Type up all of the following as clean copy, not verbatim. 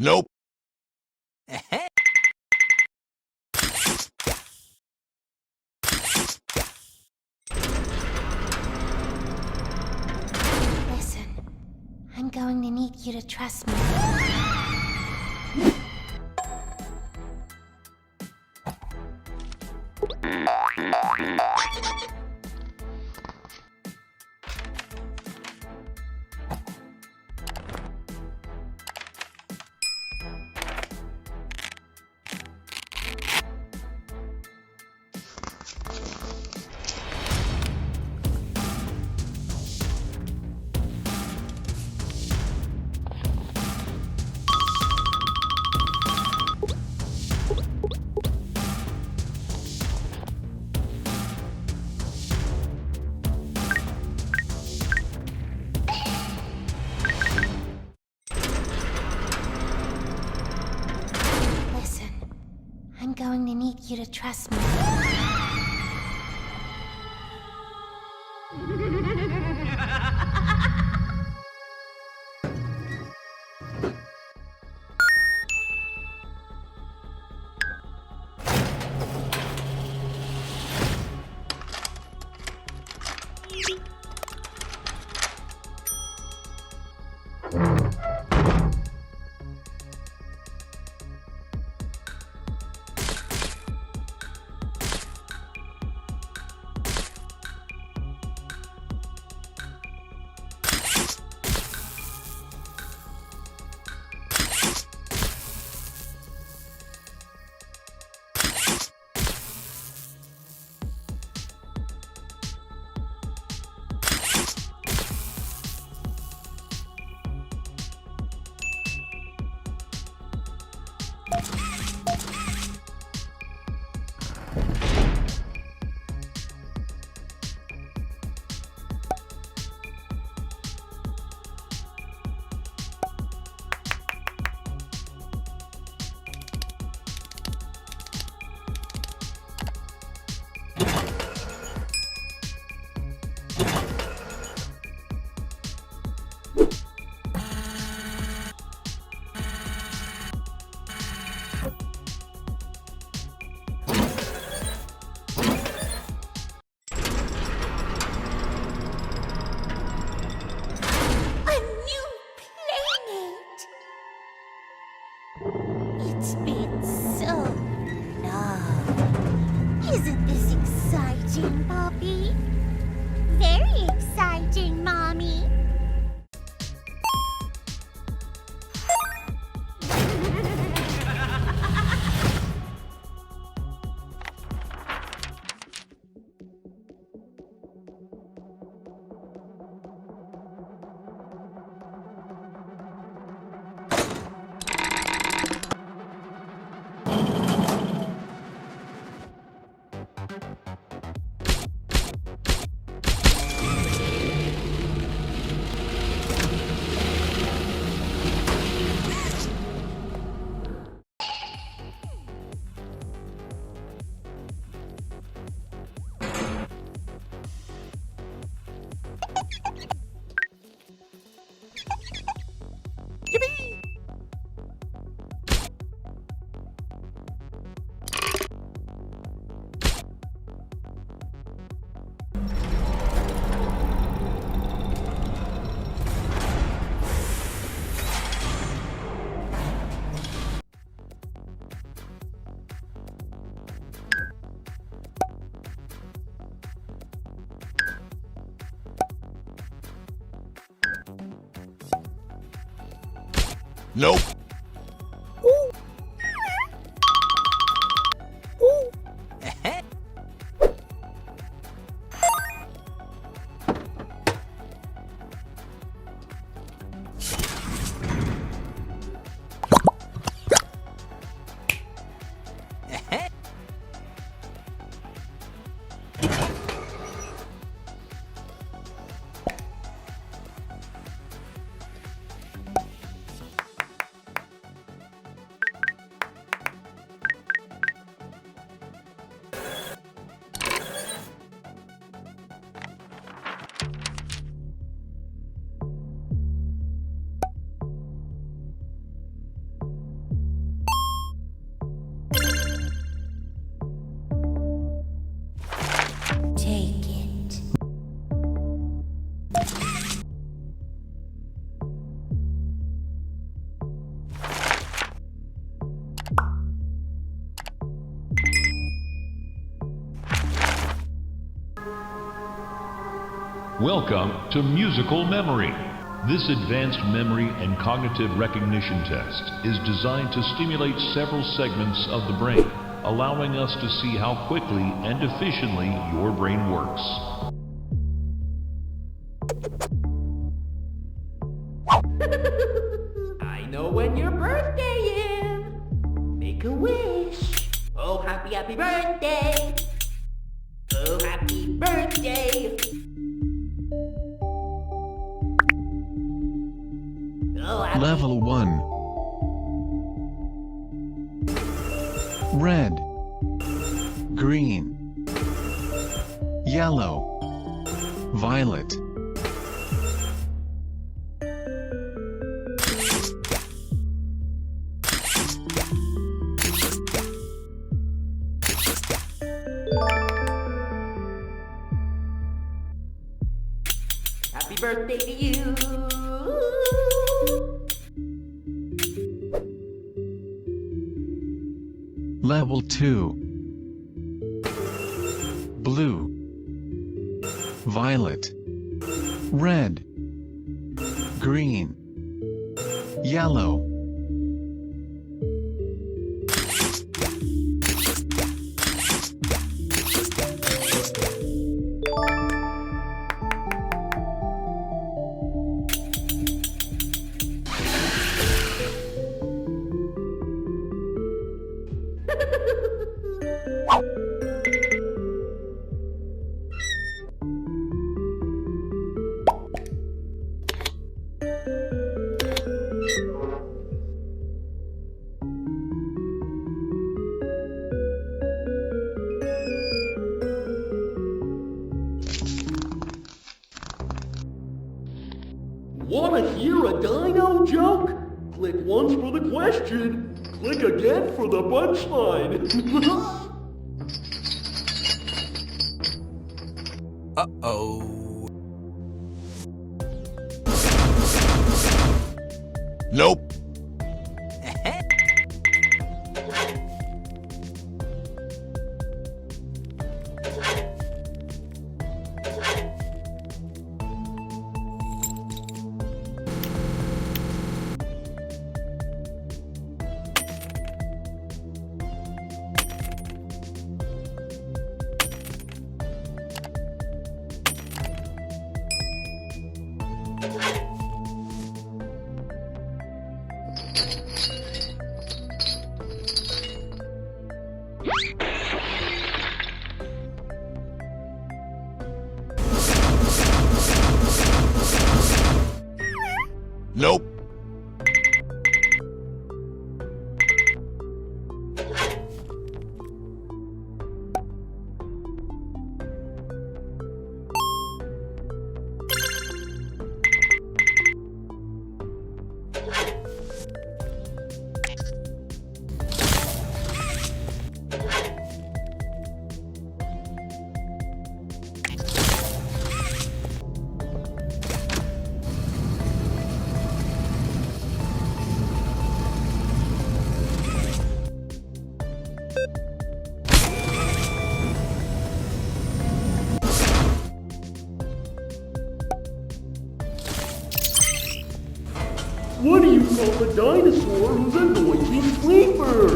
Nope. Listen, I'm going to need you to trust me. Listen, I'm going to need you to trust me. A new playmate! It's been so long. Isn't this exciting, Poppy? Very exciting, Mommy. Nope. Welcome to Musical Memory. This advanced memory and cognitive recognition test is designed to stimulate several segments of the brain, allowing us to see how quickly and efficiently your brain works. I know when your birthday is. Make a wish. Oh, happy, happy birthday. Oh, happy birthday. Oh, happy Level 1. Red, green, yellow, violet. Happy birthday to you. Level 2. Blue, violet, red, green, yellow. Wanna hear a dino joke? Click once for the question, click again for the punchline. Uh-oh. Nope. Nope. What do you call a dinosaur who's a noisy sleeper?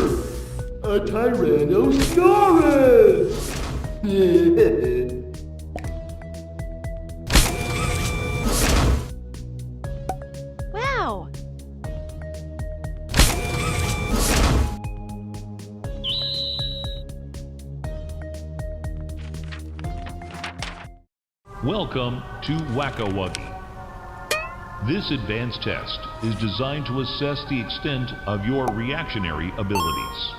A Tyrannosaurus! Wow! Welcome to Whack-A-Wuggy. This advanced test is designed to assess the extent of your reactionary abilities.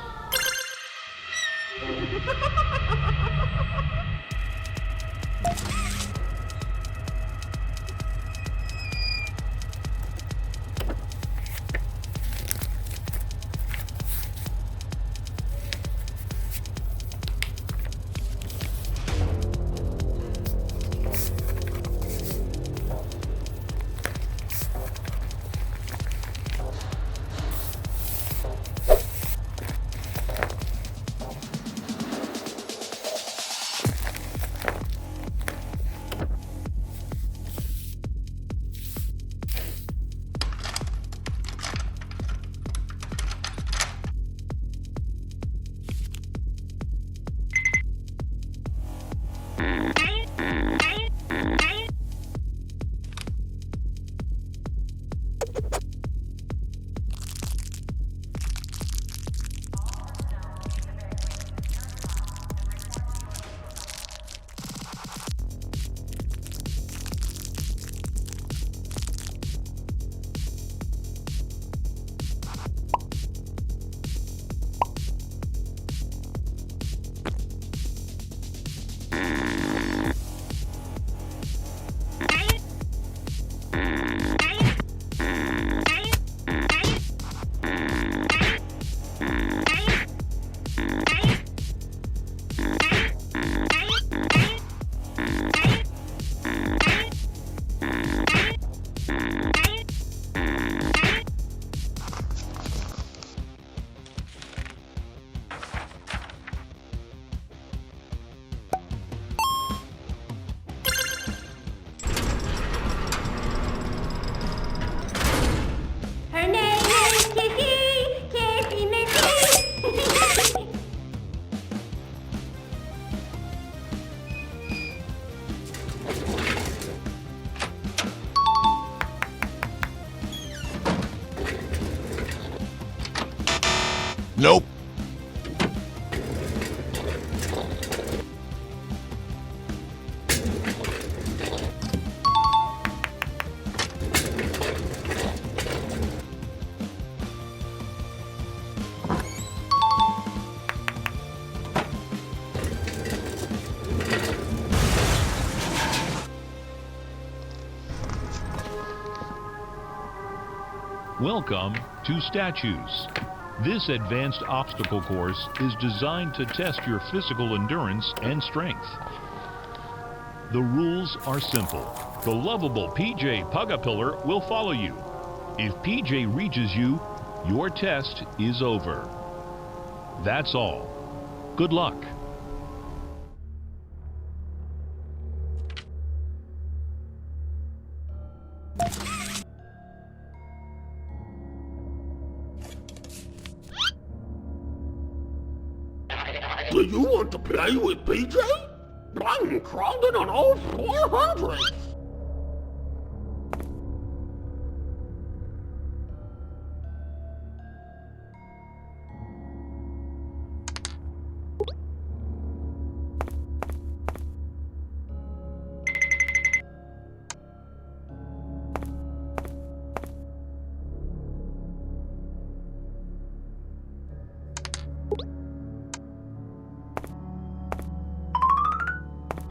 Her name is Kissy, Kissy Missy. Nope. Welcome to Statues. This advanced obstacle course is designed to test your physical endurance and strength. The rules are simple. The lovable PJ Pugapillar will follow you. If PJ reaches you, your test is over. That's all. Good luck. Do you want to play with PJ? I'm crawling on all 400.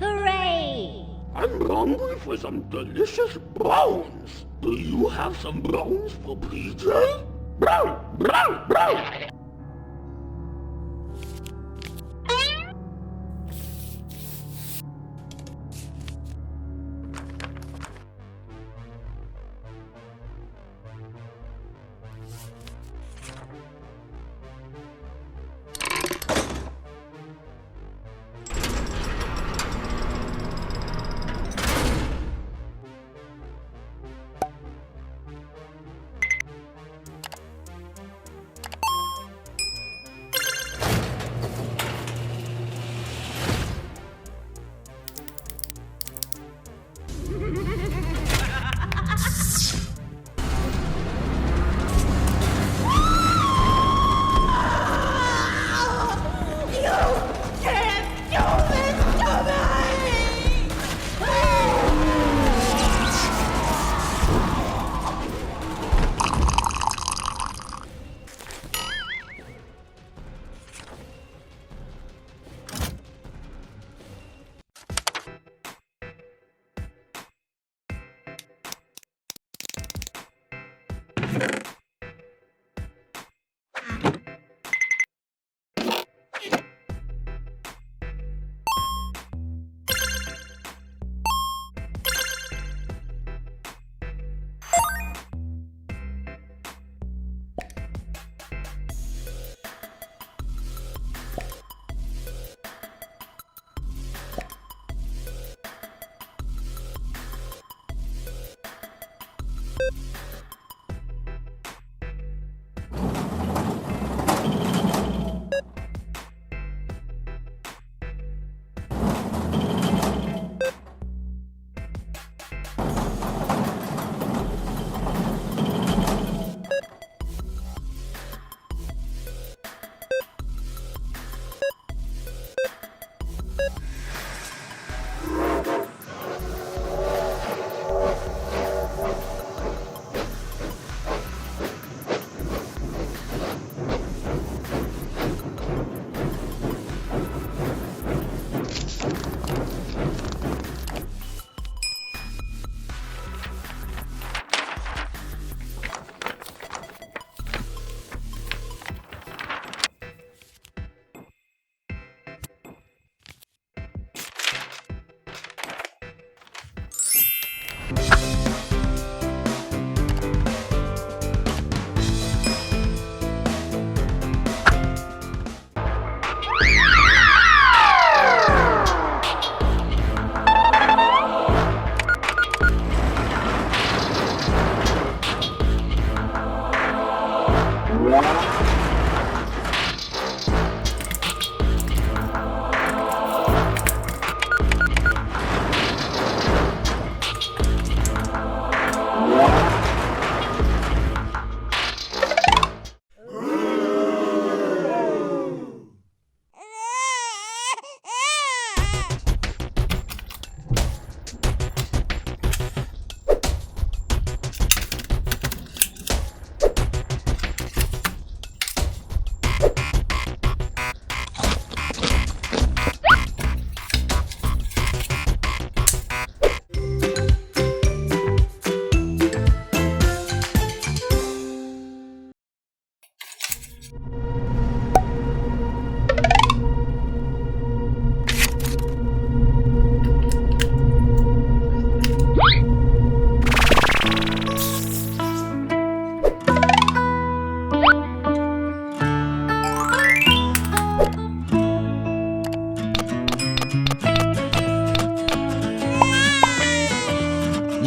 Hooray! I'm hungry for some delicious bones. Do you have some bones for PJ? Brown, brown, brown.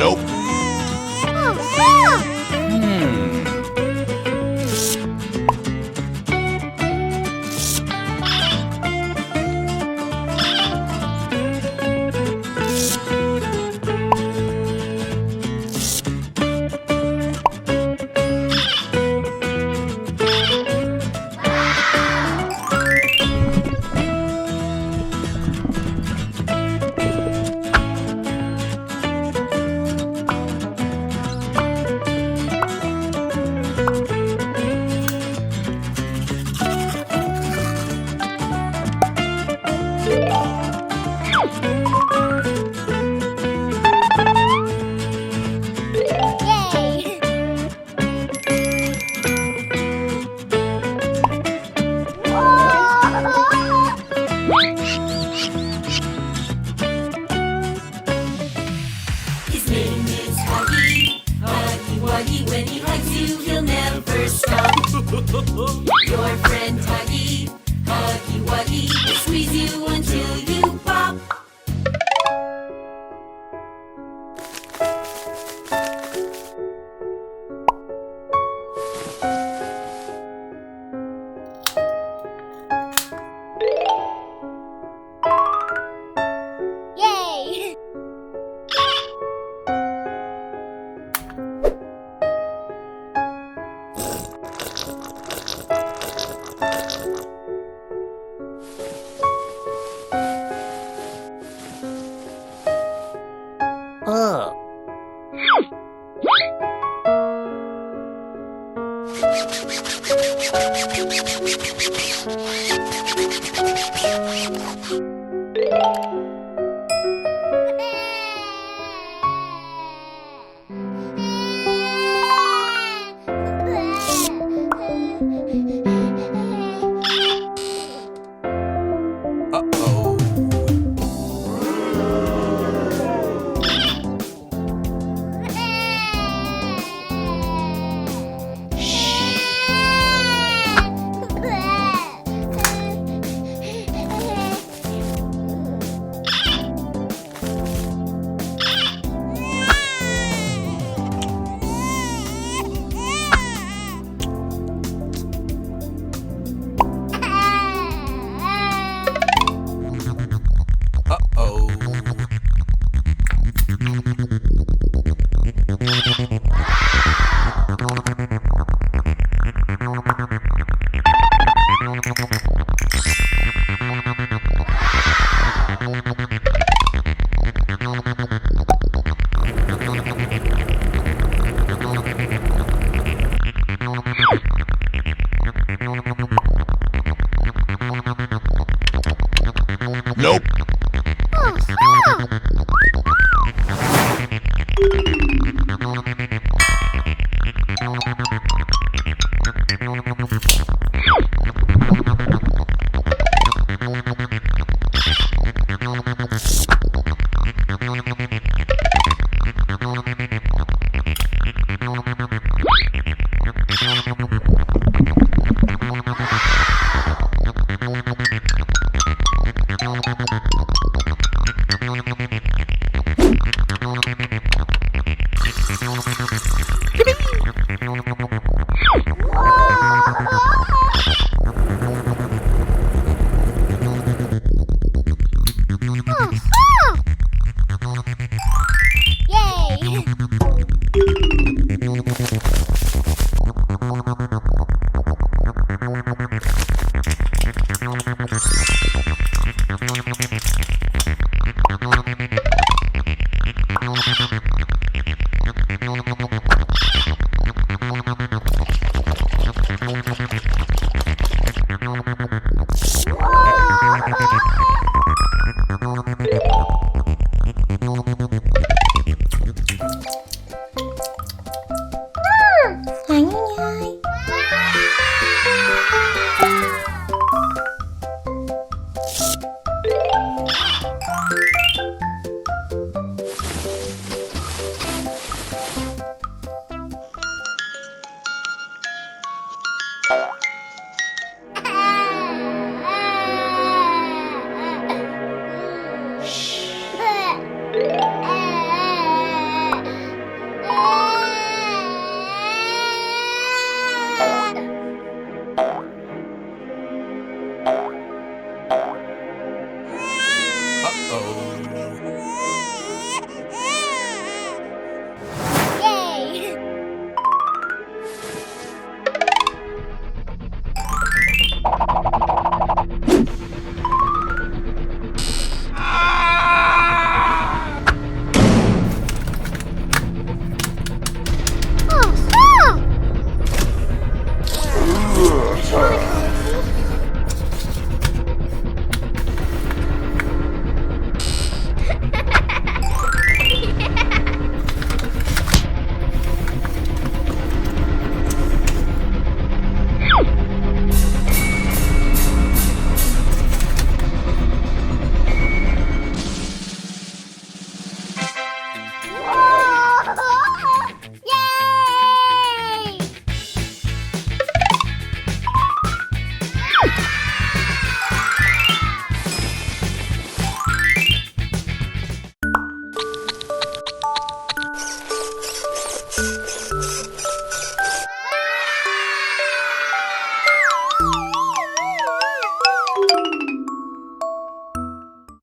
Nope. His name is Huggy. Huggy Wuggy, when he hugs you, he'll never stop. Your friend Huggy. Huggy Wuggy, he'll squeeze you until you pop. Yay! Nope. Yippee!